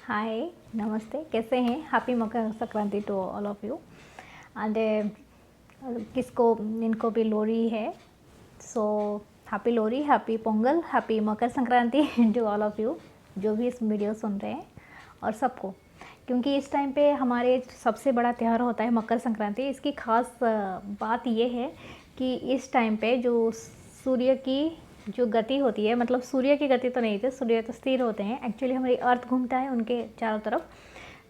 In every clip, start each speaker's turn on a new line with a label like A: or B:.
A: हाय, नमस्ते, कैसे हैं? Happy Makar Sankranti to all of you. And किसको इनको भी लोहड़ी है, so happy Lohri, happy Pongal, happy Makar Sankranti to all of you जो भी इस वीडियो सुन रहे हैं और सबको, क्योंकि इस टाइम पे हमारे सबसे बड़ा त्यौहार होता है मकर संक्रांति। इसकी ख़ास बात ये है कि इस टाइम पे जो सूर्य की जो गति होती है, मतलब सूर्य की गति तो नहीं थी, सूर्य तो स्थिर होते हैं, एक्चुअली हमारी अर्थ घूमता है उनके चारों तरफ।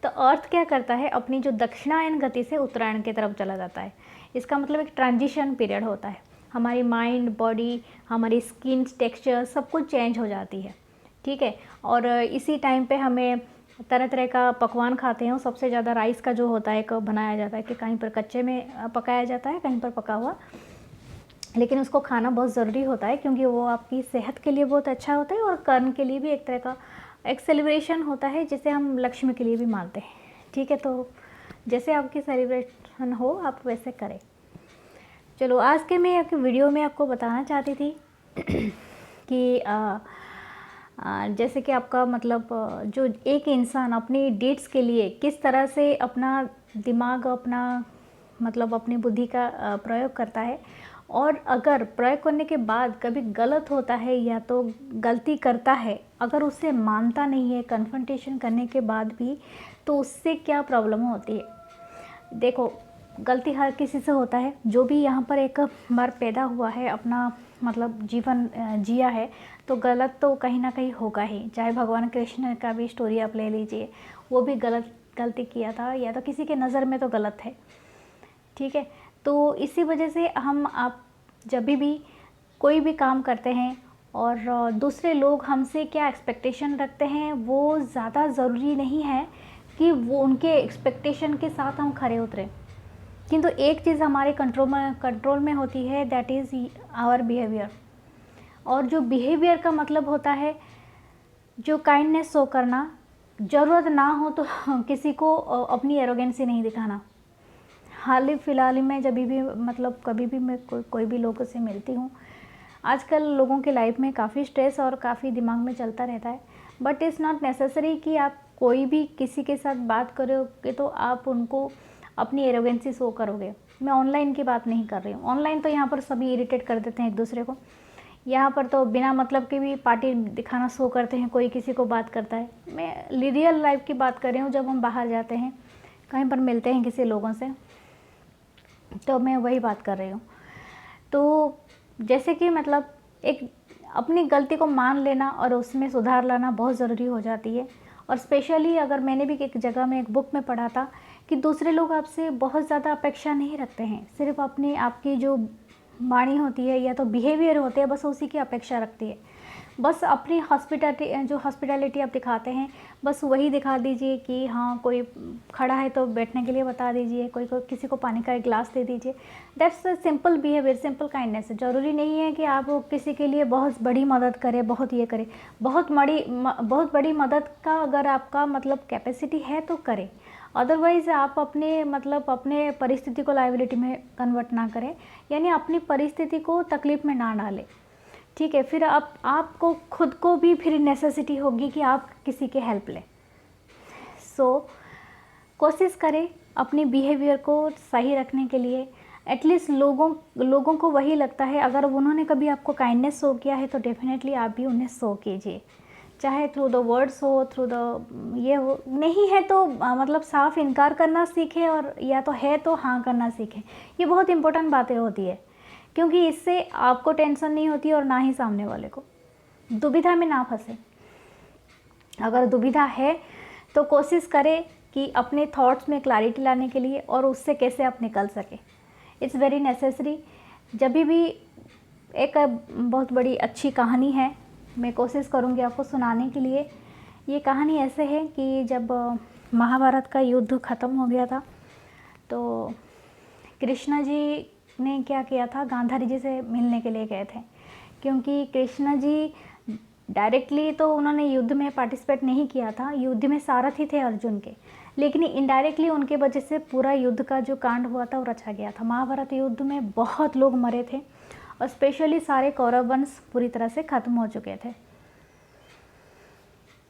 A: तो अर्थ क्या करता है, अपनी जो दक्षिणायन गति से उत्तरायण की तरफ चला जाता है। इसका मतलब एक ट्रांजिशन पीरियड होता है। हमारी माइंड, बॉडी, हमारी स्किन टेक्सचर सब कुछ चेंज हो जाती है, ठीक है। और इसी टाइम पे हमें तरह तरह का पकवान खाते हैं। सबसे ज़्यादा राइस का जो होता है कब बनाया जाता है कि कहीं पर कच्चे में पकाया जाता है, कहीं पर पका हुआ, लेकिन उसको खाना बहुत ज़रूरी होता है क्योंकि वो आपकी सेहत के लिए बहुत अच्छा होता है और कर्म के लिए भी एक तरह का एक सेलिब्रेशन होता है जिसे हम लक्ष्मी के लिए भी मानते हैं, ठीक है। तो जैसे आपकी सेलिब्रेशन हो आप वैसे करें। चलो, आज के मैं आपकी वीडियो में आपको बताना चाहती थी कि जैसे कि आपका मतलब जो एक इंसान अपनी डीड्स के लिए किस तरह से अपना दिमाग, अपना मतलब अपनी बुद्धि का प्रयोग करता है, और अगर प्रयोग करने के बाद कभी गलत होता है या तो गलती करता है, अगर उसे मानता नहीं है कन्फ्रंटेशन करने के बाद भी, तो उससे क्या प्रॉब्लम होती है। देखो, गलती हर किसी से होता है। जो भी यहाँ पर एक बार पैदा हुआ है, अपना मतलब जीवन जिया है, तो गलत तो कहीं ना कहीं होगा ही। चाहे भगवान कृष्ण का भी स्टोरी आप ले लीजिए, वो भी गलती किया था, या तो किसी के नज़र में तो गलत है, ठीक है। तो इसी वजह से आप जब भी कोई भी काम करते हैं और दूसरे लोग हमसे क्या एक्सपेक्टेशन रखते हैं, वो ज़्यादा ज़रूरी नहीं है कि वो उनके एक्सपेक्टेशन के साथ हम खरे उतरें। किंतु एक चीज़ हमारे कंट्रोल में होती है, दैट इज़ आवर बिहेवियर। और जो बिहेवियर का मतलब होता है जो काइंडनेस शो करना, ज़रूरत ना हो तो किसी को अपनी एरोगेंसी नहीं दिखाना। हाल ही फ़िलहाल में जब भी मतलब कभी भी मैं कोई भी लोगों से मिलती हूँ, आजकल लोगों के लाइफ में काफ़ी स्ट्रेस और काफ़ी दिमाग में चलता रहता है। बट इट्स नॉट नेसेसरी कि आप कोई भी किसी के साथ बात करोगे तो आप उनको अपनी एरोगेंसी शो करोगे। मैं ऑनलाइन की बात नहीं कर रही हूँ। ऑनलाइन तो यहाँ पर सभी इरिटेट कर देते हैं एक दूसरे को। यहाँ पर तो बिना मतलब के भी पार्टी दिखाना शो करते हैं, कोई किसी को बात करता है। मैं रियल लाइफ की बात कर रही हूँ। जब हम बाहर जाते हैं, कहीं पर मिलते हैं किसी लोगों से, तो मैं वही बात कर रही हूँ। तो जैसे कि मतलब एक अपनी गलती को मान लेना और उसमें सुधार लाना बहुत ज़रूरी हो जाती है। और स्पेशली अगर मैंने भी एक जगह में एक बुक में पढ़ा था कि दूसरे लोग आपसे बहुत ज़्यादा अपेक्षा नहीं रखते हैं, सिर्फ अपनी आपकी जो वाणी होती है या तो बिहेवियर होते हैं, बस उसी की अपेक्षा रखती है। बस अपनी हॉस्पिटैलिटी आप दिखाते हैं, बस वही दिखा दीजिए कि हाँ, कोई खड़ा है तो बैठने के लिए बता दीजिए, कोई किसी को पानी का एक गिलास दे दीजिए। That's a simple behaviour, simple kindness. ज़रूरी नहीं है कि आप किसी के लिए बहुत बड़ी मदद करें, बहुत ये करें। बहुत बड़ी मदद का अगर आपका मतलब कैपेसिटी है तो करें, अदरवाइज़ आप अपने परिस्थिति को लायबिलिटी में कन्वर्ट ना करें, यानी अपनी परिस्थिति को तकलीफ़ में ना डालें, ठीक है। फिर आपको खुद को भी फिर नेसेसिटी होगी कि आप किसी के हेल्प लें। सो कोशिश करें अपनी बिहेवियर को सही रखने के लिए। एटलीस्ट लोगों को वही लगता है, अगर उन्होंने कभी आपको काइंडनेस शो किया है तो डेफिनेटली आप भी उन्हें शो कीजिए, चाहे थ्रू द वर्ड्स हो, थ्रू द ये हो। नहीं है तो मतलब साफ इनकार करना सीखें, और या तो है तो हाँ करना सीखें। ये बहुत इंपॉर्टेंट बातें होती है, क्योंकि इससे आपको टेंशन नहीं होती और ना ही सामने वाले को। दुविधा में ना फंसे। अगर दुविधा है तो कोशिश करें कि अपने थॉट्स में क्लैरिटी लाने के लिए, और उससे कैसे आप निकल सके, इट्स वेरी नेसेसरी। जब भी एक बहुत बड़ी अच्छी कहानी है, मैं कोशिश करूँगी आपको सुनाने के लिए। ये कहानी ऐसे है कि जब महाभारत का युद्ध ख़त्म हो गया था, तो कृष्ण जी ने क्या किया था, गांधारी जी से मिलने के लिए गए थे। क्योंकि कृष्ण जी डायरेक्टली तो उन्होंने युद्ध में पार्टिसिपेट नहीं किया था, युद्ध में सारथी थे अर्जुन के, लेकिन इनडायरेक्टली उनके वजह से पूरा युद्ध का जो कांड हुआ था वो रचा गया था। महाभारत युद्ध में बहुत लोग मरे थे और स्पेशली सारे कौरव वंश पूरी तरह से ख़त्म हो चुके थे।